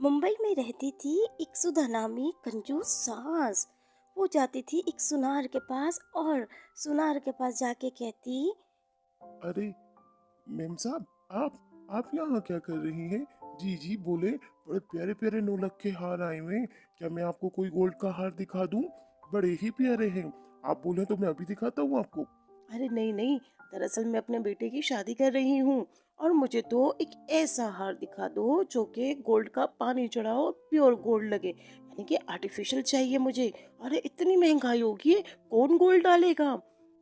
मुंबई में रहती थी एक सुधा नामी कंजूस सास। वो जाती थी एक सुनार के पास और सुनार के पास जाके कहती, अरे मेम साहब, आप यहाँ क्या कर रही हैं? जी जी बोले। बड़े प्यारे प्यारे नौलक्खे हार आए हुए हैं। क्या मैं आपको कोई गोल्ड का हार दिखा दूं? बड़े ही प्यारे हैं। आप बोले तो मैं अभी दिखाता हूँ आपको। अरे नहीं नहीं, दरअसल मैं अपने बेटे की शादी कर रही हूँ और मुझे तो एक ऐसा हार दिखा दो जो कि गोल्ड का पानी चढ़ा हो और प्योर गोल्ड लगे, यानी कि आर्टिफिशियल चाहिए मुझे। अरे इतनी महंगाई होगी है, कौन गोल्ड डालेगा।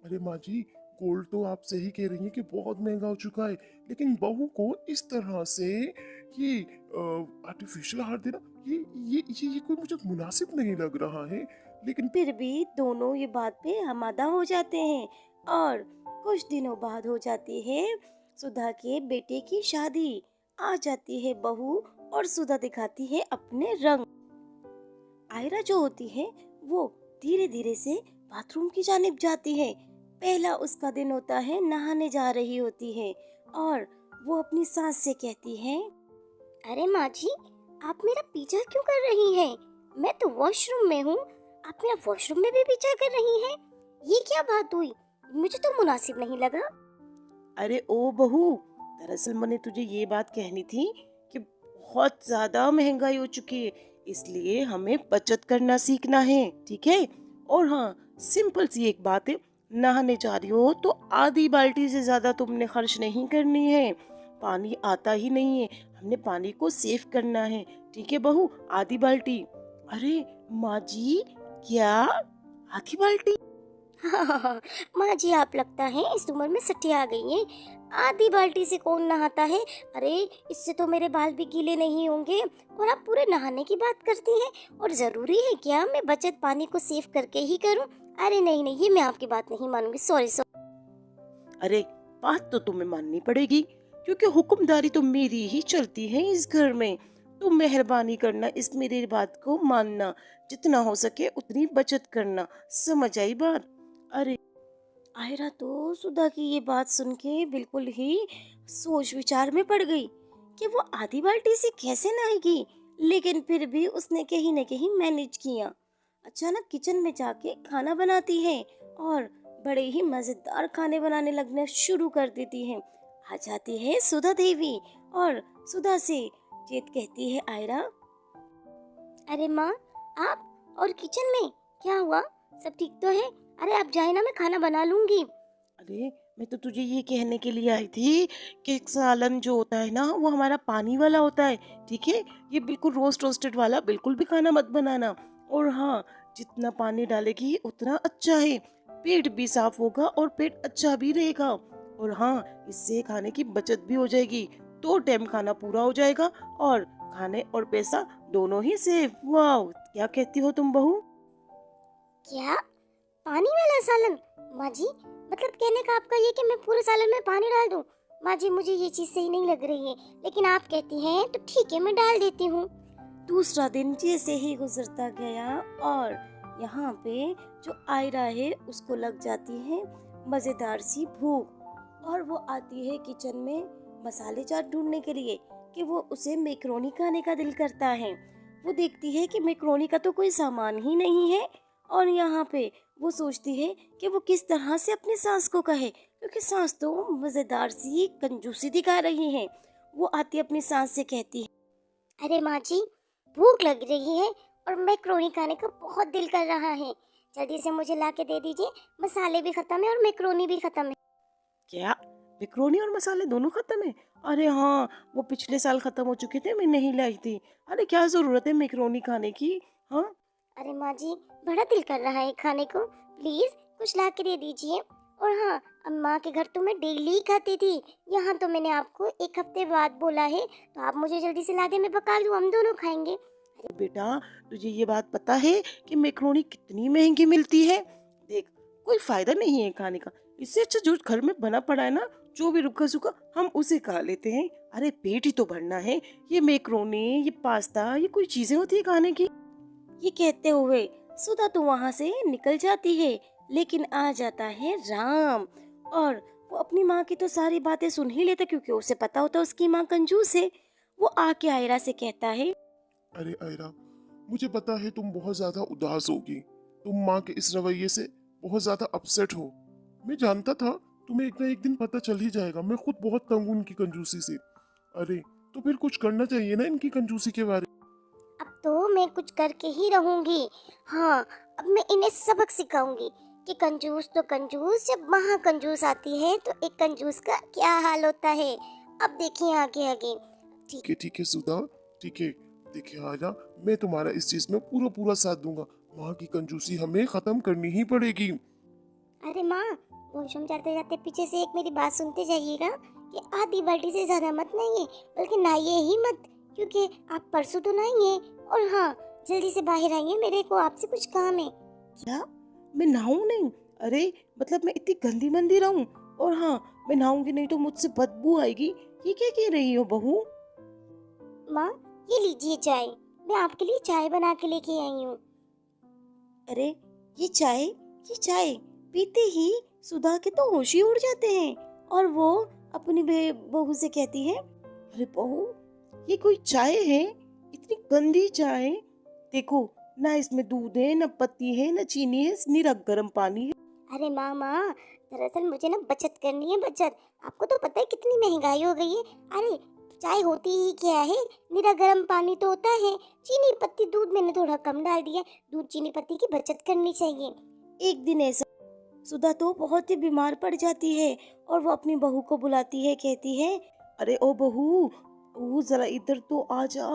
अरे माँ जी, गोल्ड तो आप सही कह रही हैं कि बहुत महंगा हो चुका है। लेकिन बहू को इस तरह से ये आर्टिफिशियल हार देना, ये कोई मुझे मुनासिब नहीं लग रहा है। लेकिन फिर भी दोनों ये बात पे आमादा हो जाते हैं और कुछ दिनों बाद हो जाती है सुधा के बेटे की शादी। आ जाती है बहू और सुधा दिखाती है अपने रंग। आयरा जो होती है वो धीरे धीरे से बाथरूम की जानिब जाती है। पहला उसका दिन होता है, नहाने जा रही होती है और वो अपनी सास से कहती है, अरे माँ जी, आप मेरा पीछा क्यों कर रही हैं? मैं तो वॉशरूम में हूँ, आप मेरा वॉशरूम में भी पीछा कर रही हैं? ये क्या बात हुई? मुझे तो मुनासिब नहीं लगा। अरे ओ बहू, दरअसल मैंने तुझे ये बात कहनी थी कि बहुत ज्यादा महंगाई हो चुकी है, इसलिए हमें बचत करना सीखना है, ठीक है। और हाँ, सिंपल सी एक बात है, नहाने जा रही हो तो आधी बाल्टी से ज्यादा तुमने खर्च नहीं करनी है। पानी आता ही नहीं है, हमने पानी को सेव करना है, ठीक है बहू। आधी बाल्टी। अरे माँ जी, क्या आधी बाल्टी? माँ जी, आप लगता है इस उम्र में सठिया गई हैं। आधी बाल्टी से कौन नहाता है? अरे इससे तो मेरे बाल भी गीले नहीं होंगे और आप पूरे नहाने की बात करती हैं। और जरूरी है क्या मैं बचत पानी को सेव करके ही करूं? अरे नहीं नहीं, ये मैं आपकी बात नहीं मानूंगी, सॉरी सॉरी। अरे बात तो तुम्हें माननी पड़ेगी, क्योंकि हुक्मदारी तो मेरी ही चलती है इस घर में। तो मेहरबानी करना, इस मेरी बात को मानना, जितना हो सके उतनी बचत करना। समझ आई बात? अरे आयरा तो सुधा की ये बात सुन के बिल्कुल ही सोच विचार में पड़ गई कि वो आधी बाल्टी से कैसे नहाएगी। लेकिन फिर भी उसने कहीं न कहीं मैनेज किया। अचानक किचन में जाके खाना बनाती है और बड़े ही मजेदार खाने बनाने लगने शुरू कर देती है। आ जाती है सुधा देवी और सुधा से चेत कहती है, आयरा, अरे माँ, आप और किचन में क्या हुआ? सब ठीक तो है? अरे आप जाए ना, मैं खाना बना लूंगी। अरे मैं तो तुझे ये कहने के लिए आई थी कि सालन जो होता है ना वो हमारा पानी वाला होता है, ठीक है। ये बिल्कुल रोस्टेड वाला बिल्कुल भी खाना मत बनाना। और हाँ, जितना पानी डालेगी उतना अच्छा है, पेट भी साफ होगा और पेट अच्छा भी रहेगा। और हाँ, इससे खाने की बचत भी हो जाएगी, 2 टाइम खाना पूरा हो जाएगा और खाने और पैसा दोनों ही सेफ। वाह, क्या कहती हो तुम बहू? क्या? पानी वाला सालन? माँ जी, मतलब कहने का आपका ये कि मैं पूरे सालन में पानी डाल दूं? माँ जी, मुझे ये चीज सही नहीं लग रही है, लेकिन आप कहती हैं तो ठीक है, मैं डाल देती हूँ। दूसरा दिन जैसे ही गुजरता गया और यहाँ पे जो आयरा है उसको लग जाती है मजेदार सी भूख और वो आती है किचन में मसाले चाट ढूंढने के लिए कि वो उसे मैक्रोनी खाने का दिल करता है। वो देखती है कि मैक्रोनी का तो कोई सामान ही नहीं है और यहाँ पे वो सोचती है कि वो किस तरह से अपनी सास को कहे, क्योंकि सास तो मजेदार सी कंजूसी दिखा रही है। वो आती अपनी सास से कहती है, अरे माँ जी, भूख लग रही है और मैक्रोनी खाने का बहुत दिल कर रहा है, जल्दी से मुझे ला के दे दीजिए। मसाले भी खत्म है और मैक्रोनी भी खत्म है। क्या? मैक्रोनी और मसाले दोनों खत्म है? अरे हाँ, वो पिछले साल खत्म हो चुके थे, मैं नहीं लाई थी। अरे क्या जरूरत है मैक्रोनी खाने की? हाँ। अरे माँ जी, बड़ा दिल कर रहा है खाने को, प्लीज कुछ ला के दे दीजिए। और हाँ, अम्मा के घर तो मैं डेली ही खाती थी, यहाँ तो मैंने आपको एक हफ्ते बाद बोला है, तो आप मुझे जल्दी से ला दे, मैं पका लूँ, हम दोनों खाएंगे। अरे बेटा, तुझे ये बात पता है कि मैक्रोनी कितनी महंगी मिलती है? देख, कोई फायदा नहीं है खाने का, इससे अच्छा जो घर में बना पड़ा है ना, जो भी रुखा सूखा, हम उसे खा लेते हैं। अरे पेट ही तो भरना है, ये मैक्रोनी, ये पास्ता, ये कोई चीजें होती है खाने की? ये कहते हुए सुधा तो वहां से निकल जाती है, लेकिन आ जाता है राम और वो अपनी माँ की तो सारी बातें सुन ही लेता, क्योंकि उसे पता होता है उसकी माँ कंजूस है। वो आके आयरा से कहता है, अरे आयरा, मुझे पता है तुम बहुत ज्यादा उदास होगी। तुम माँ के इस रवैये से बहुत ज्यादा अपसेट हो। मैं जानता था तुम्हें एक ना एक दिन पता चल ही जाएगा। मैं खुद बहुत तंग हूँ इनकी कंजूसी से। अरे, तो फिर कुछ करना चाहिए ना इनकी कंजूसी के बारे अब तो मैं कुछ करके ही रहूंगी। हाँ, अब मैं इन्हें सबक सिखाऊंगी कि कंजूस तो कंजूस, जब महा कंजूस आती है तो एक कंजूस का क्या हाल होता है। अब देखिए आगे आगे। ठीक। ठीक है सुधा, ठीक है। देखिए आजा, मैं तुम्हारा इस चीज में पूरा पूरा साथ दूंगा। माँ की कंजूसी हमें खत्म करनी ही पड़ेगी। अरे माँ, वॉशरूम जाते जाते पीछे से एक मेरी बात सुनते जाइएगा कि आधी बाल्टी से ज्यादा मत नहाइए, बल्कि नहाइए ही मत, क्योंकि आप परसों तो नहाइए। और हाँ, जल्दी से बाहर आइए, मेरे को आपसे कुछ काम है। क्या? मैं नहाऊं नहीं? अरे, मतलब मैं इतनी गंदी मंदी रहूं? और हाँ, मैं नहाऊंगी नहीं तो मुझसे बदबू आएगी। ये क्या कह रही हो बहू? माँ, ये लीजिए चाय। मैं आपके लिए चाय बना के लेके आई हूँ। अरे, ये चाय पीते ही सुधा के तो होश ही उड़ जाते हैं। और वो अपनी बहू से कहती है, अरे बहू, ये कोई चाय है? इतनी गंदी चाय। देखो, ना इसमें दूध है, ना पत्ती है, ना चीनी है, निरा गर्म पानी है। अरे माँ माँ, दरअसल मुझे ना बचत करनी है, बचत। आपको तो पता है कितनी महंगाई हो गई है। अरे, चाय होती ही क्या है, निरा गर्म पानी तो होता है। चीनी पत्ती दूध मैंने थोड़ा कम डाल दिया। दूध चीनी पत्ती की बचत करनी चाहिए। एक दिन ऐसा सुधा तो बहुत ही बीमार पड़ जाती है और वो अपनी बहू को बुलाती है, कहती है, अरे ओ बहू, बहू जरा इधर तो आ जा।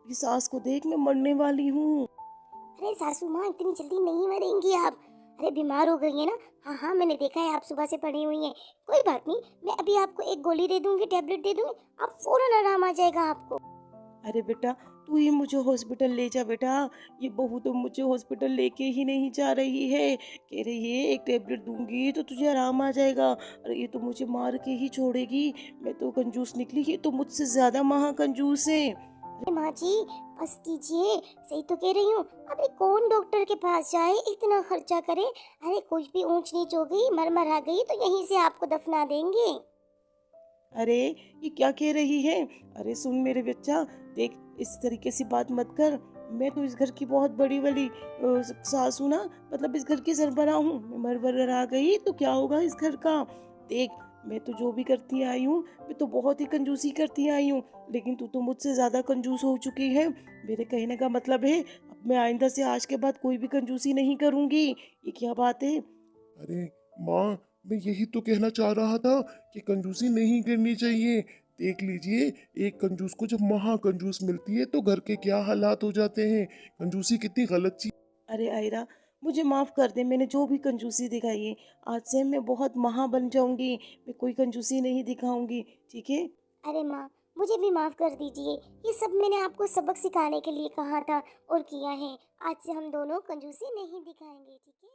ये सास को देख, मैं मरने वाली हूँ। अरे सासू माँ, इतनी जल्दी नहीं मरेंगी आप। अरे बीमार हो गई है ना। हाँ हाँ, मैंने देखा है, आप सुबह से पड़ी हुई हैं। कोई बात नहीं, मैं अभी आपको एक गोली दे दूंगी, टैबलेट दे दूंगी, आप फौरन आराम आ जाएगा आपको। अरे बेटा, तू ही मुझे हॉस्पिटल ले जा बेटा। ये बहू तो मुझे हॉस्पिटल लेके ही नहीं जा रही है। कह रही है एक टेबलेट दूंगी तो तुझे आराम आ जाएगा। अरे ये तो मुझे मार के ही छोड़ेगी। मैं तो कंजूस निकली, ये तो मुझसे ज्यादा महा कंजूस है। अरे माँ जी, बस कीजिए, सही तो कह रही हूँ। अबे कौन डॉक्टर के पास जाए, इतना खर्चा करे। अरे कुछ भी ऊंच नीच हो गई, मर मरा गई तो यहीं से आपको दफना देंगे। अरे, ये क्या कह रही है? अरे सुन मेरे बच्चा, देख, इस तरीके से बात मत कर। मैं तो इस घर की बहुत बड़ी वाली सास हूँ ना, मतलब इस घर की सरबराह हूँ। मैं मर वर आ गई तो क्या होगा इस घर का? देख, मैं तो जो भी करती आई हूँ, मैं तो बहुत ही कंजूसी करती आई हूँ। लेकिन तू तो मुझसे ज्यादा कंजूस हो चुकी है। मेरे कहने का मतलब है, अब मैं आइंदा से आज के बाद कोई भी कंजूसी नहीं करूंगी। ये क्या बात है? अरे माँ, मैं यही तो कहना चाह रहा था कि कंजूसी नहीं करनी चाहिए। देख लीजिए, एक कंजूस को जब महा कंजूस मिलती है तो घर के क्या हालात हो जाते हैं। कंजूसी कितनी गलत चीज। अरे आयरा, मुझे माफ कर दे, मैंने जो भी कंजूसी दिखाई है, आज से मैं बहुत महा बन जाऊंगी। मैं कोई कंजूसी नहीं दिखाऊंगी, ठीक है? अरे माँ, मुझे भी माफ कर दीजिए। ये सब मैंने आपको सबक सिखाने के लिए कहा था और किया है। आज से हम दोनों कंजूसी नहीं दिखाएंगे, ठीक है?